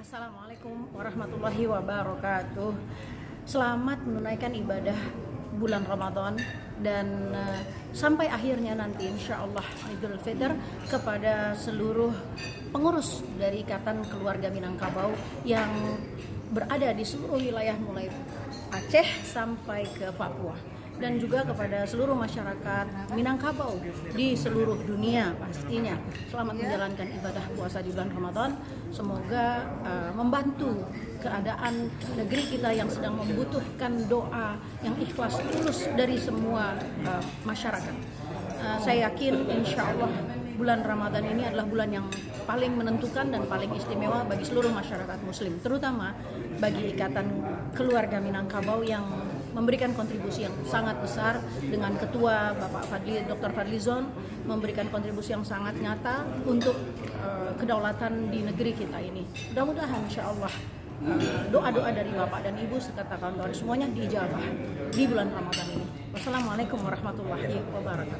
Assalamualaikum warahmatullahi wabarakatuh. Selamat menunaikan ibadah bulan Ramadan dan sampai akhirnya nanti insya Allah Idul Fitr kepada seluruh pengurus dari Ikatan Keluarga Minangkabau yang berada di seluruh wilayah mulai Aceh sampai ke Papua, dan juga kepada seluruh masyarakat Minangkabau di seluruh dunia pastinya. Selamat menjalankan ibadah puasa di bulan Ramadan. Semoga membantu keadaan negeri kita yang sedang membutuhkan doa yang ikhlas tulus dari semua masyarakat. Saya yakin insya Allah bulan Ramadan ini adalah bulan yang paling menentukan dan paling istimewa bagi seluruh masyarakat muslim, terutama bagi Ikatan Keluarga Minangkabau yang memberikan kontribusi yang sangat besar dengan Ketua Bapak Dr. Fadlizon, memberikan kontribusi yang sangat nyata untuk kedaulatan di negeri kita ini. Mudah-mudahan insya Allah doa-doa dari Bapak dan Ibu serta kawan-kawan semuanya diijabah di bulan Ramadan ini. Wassalamualaikum warahmatullahi wabarakatuh.